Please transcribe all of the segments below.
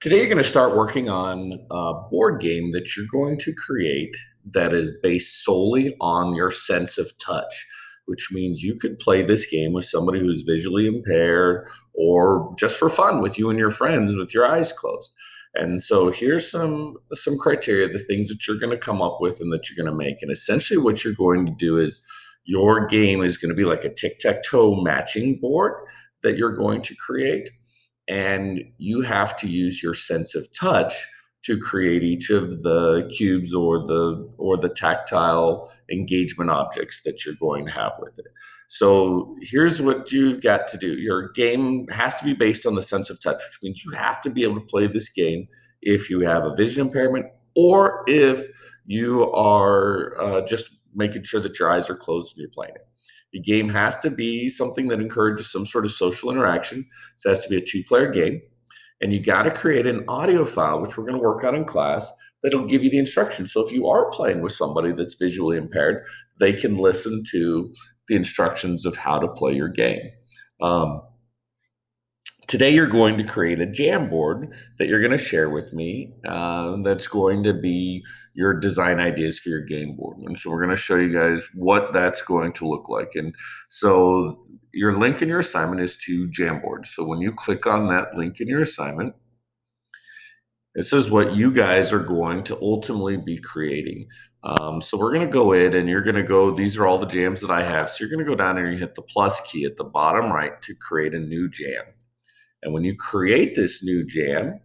Today, you're going to start working on a board game that you're going to create that is based solely on your sense of touch, which means you could play this game with somebody who's visually impaired or just for fun with you and your friends with your eyes closed. And so here's some criteria, the things that you're going to come up with and that you're going to make. And essentially what you're going to do is your game is going to be like a tic-tac-toe matching board that you're going to create, and you have to use your sense of touch to create each of the cubes or the tactile engagement objects that you're going to have with it. So here's what you've got to do. Your game has to be based on the sense of touch, which means you have to be able to play this game if you have a vision impairment or if you are just making sure that your eyes are closed when you're playing it. The game has to be something that encourages some sort of social interaction. So it has to be a two-player game. And you got to create an audio file, which we're going to work on in class, that'll give you the instructions. So if you are playing with somebody that's visually impaired, they can listen to the instructions of how to play your game. Today, you're going to create a Jamboard that you're going to share with me. That's going to be your design ideas for your game board. And so we're going to show you guys what that's going to look like. And so your link in your assignment is to Jamboard. So when you click on that link in your assignment, this is what you guys are going to ultimately be creating. So we're going to go in and you're going to go, these are all the jams that I have. So you're going to go down and you hit the plus key at the bottom right to create a new jam. And when you create this new jam,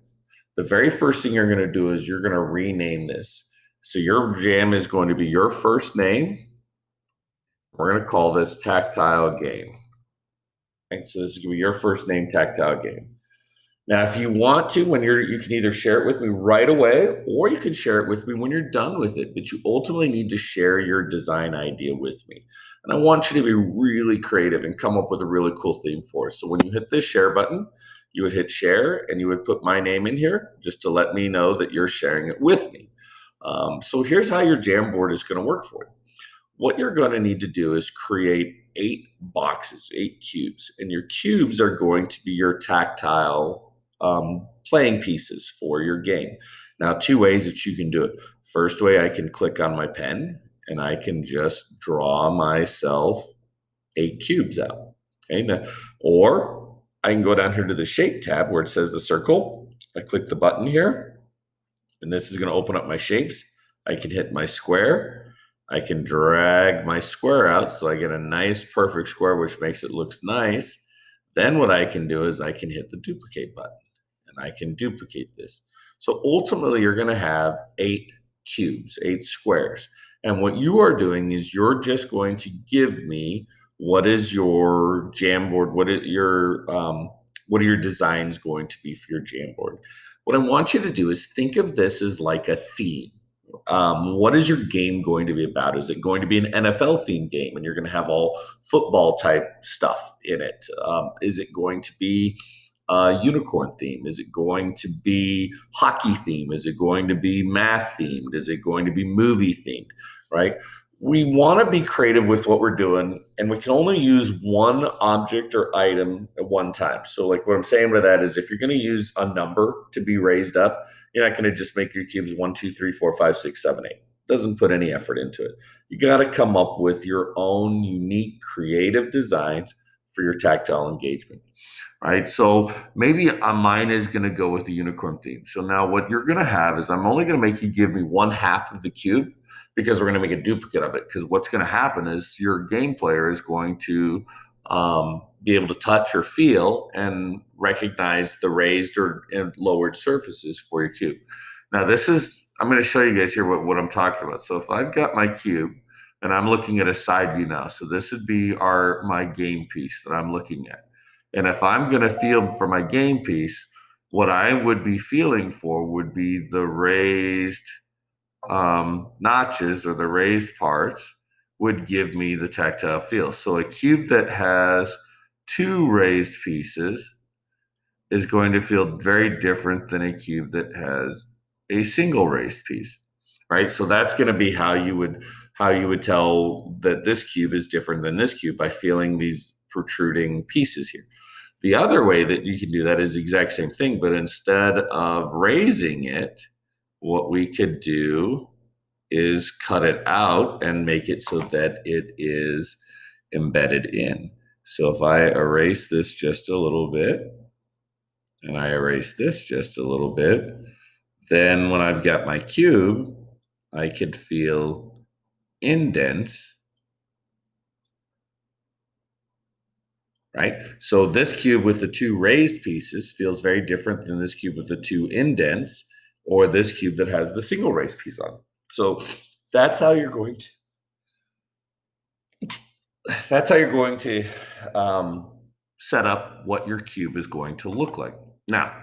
the very first thing you're going to do is you're going to rename this. So your jam is going to be your first name. We're going to call this Tactile Game. Okay, so this is going to be your first name, Tactile Game. Now, if you want to, you can either share it with me right away, or you can share it with me when you're done with it, but you ultimately need to share your design idea with me. And I want you to be really creative and come up with a really cool theme for us. So when you hit this share button, you would hit share and you would put my name in here just to let me know that you're sharing it with me. So here's how your Jamboard is going to work for you. What you're going to need to do is create 8 boxes, 8 cubes, and your cubes are going to be your tactile playing pieces for your game. Now, 2 ways that you can do it. First way, I can click on my pen and I can just draw myself 8 cubes out. Okay, now, or I can go down here to the shape tab where it says the circle. I click the button here, and this is going to open up my shapes. I can hit my square. I can drag my square out so I get a nice perfect square, which makes it look nice. Then what I can do is I can hit the duplicate button and I can duplicate this. So ultimately you're going to have 8 cubes, 8 squares. And what you are doing is you're just going to give me what is your Jamboard, what are your designs going to be for your Jamboard. What I want you to do is think of this as like a theme. What is your game going to be about? Is it going to be an NFL themed game and you're going to have all football type stuff in it? Is it going to be a unicorn theme? Is it going to be hockey theme? Is it going to be math themed? Is it going to be movie themed, right? We want to be creative with what we're doing, and we can only use one object or item at one time. So like what I'm saying by that is if you're going to use a number to be raised up, you're not going to just make your cubes 1, 2, 3, 4, 5, 6, 7, 8. Doesn't put any effort into it. You got to come up with your own unique creative designs for your tactile engagement, right? So maybe mine is going to go with the unicorn theme. So now what you're going to have is I'm only going to make you give me 1/2 of the cube because we're going to make a duplicate of it. Because what's going to happen is your game player is going to be able to touch or feel and recognize the raised or lowered surfaces for your cube. Now I'm going to show you guys here what I'm talking about. So if I've got my cube and I'm looking at a side view now, so this would be my game piece that I'm looking at. And if I'm going to feel for my game piece, what I would be feeling for would be the raised notches or the raised parts would give me the tactile feel. So a cube that has 2 raised pieces is going to feel very different than a cube that has a single raised piece, right? So that's going to be how you would tell that this cube is different than this cube by feeling these protruding pieces here. The other way that you can do that is the exact same thing, but instead of raising it, what we could do is cut it out and make it so that it is embedded in. So if I erase this just a little bit, and I erase this just a little bit, then when I've got my cube, I could feel indents, right? So this cube with the two raised pieces feels very different than this cube with the two indents, or this cube that has the single raised piece on it. So that's how you're going to set up what your cube is going to look like. Now,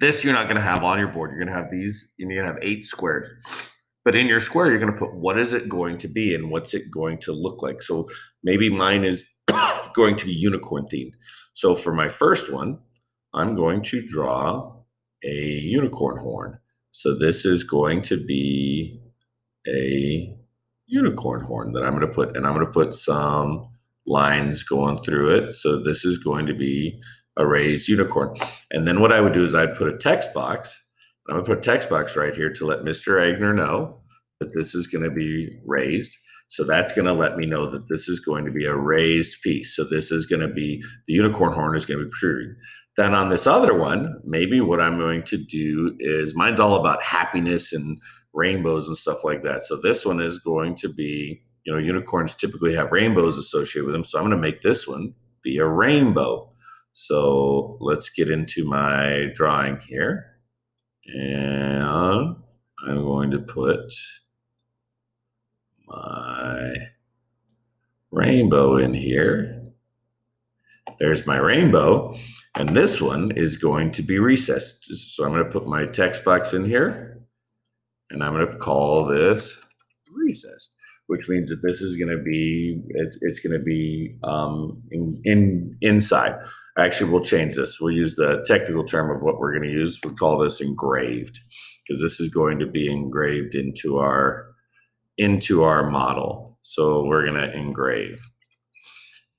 this you're not going to have on your board. You're going to have these, and you're going to have 8 squares. But in your square, you're going to put what is it going to be and what's it going to look like. So maybe mine is going to be unicorn themed. So for my first one, I'm going to draw a unicorn horn. So this is going to be a unicorn horn that I'm going to put, and I'm going to put some lines going through it. So this is going to be a raised unicorn. And then what I would do is I'd put a text box. I'm going to put a text box right here to let Mr. Agner know that this is going to be raised. So that's going to let me know that this is going to be a raised piece. So this is going to be, the unicorn horn is going to be protruding. Then on this other one, maybe what I'm going to do is, mine's all about happiness and rainbows and stuff like that. So this one is going to be, unicorns typically have rainbows associated with them. So I'm going to make this one be a rainbow. So let's get into my drawing here. And I'm going to put my rainbow in here. There's my rainbow. And this one is going to be recessed. So I'm going to put my text box in here. And I'm going to call this recessed, which means that this is going to be, it's going to be inside. Actually, we'll change this. We'll use the technical term of what we're going to use. We'll call this engraved, because this is going to be engraved into our model. So we're going to engrave.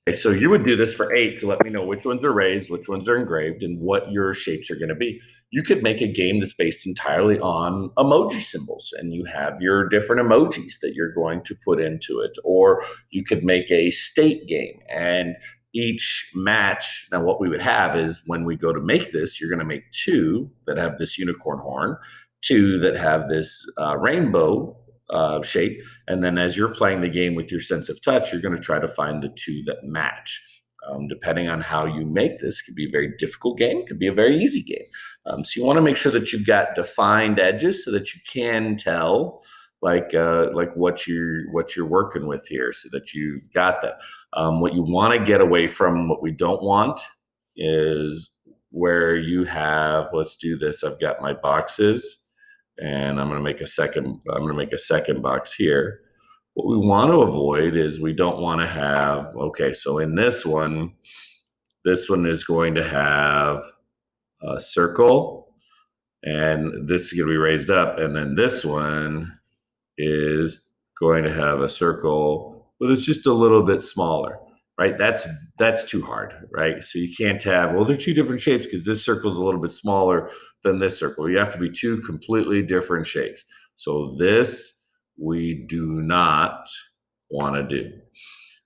Okay, so you would do this for 8 to let me know which ones are raised, which ones are engraved, and what your shapes are going to be. You could make a game that's based entirely on emoji symbols, and you have your different emojis that you're going to put into it. Or you could make a state game, and each match, now what we would have is, when we go to make this, you're going to make 2 that have this unicorn horn, 2 that have this rainbow shape. And then as you're playing the game with your sense of touch, you're going to try to find the 2 that match. Depending on how you make this, could be a very difficult game, could be a very easy game. So you want to make sure that you've got defined edges so that you can tell like what you're working with here, so that you've got that. What you want to get away from, what we don't want, is where you have, let's do this. I've got my boxes, and I'm going to make a second box here. What we want to avoid is, we don't want to have, okay, so in this one is going to have a circle, and this is going to be raised up, and then this one is going to have a circle, but it's just a little bit smaller, right? That's too hard, right? So you can't have, well, they're 2 different shapes because this circle is a little bit smaller than this circle. You have to be 2 completely different shapes. So this we do not want to do.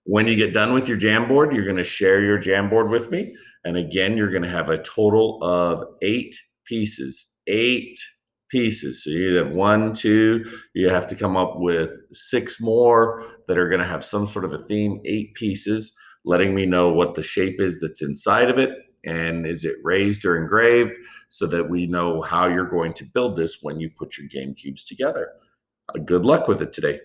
When you get done with your Jamboard, you're going to share your Jamboard with me. And again, you're going to have a total of 8 pieces. 8 pieces. So you have 1, 2, you have to come up with 6 more that are going to have some sort of a theme. 8 pieces, letting me know what the shape is that's inside of it, and is it raised or engraved, so that we know how you're going to build this when you put your game cubes together. Good luck with it today.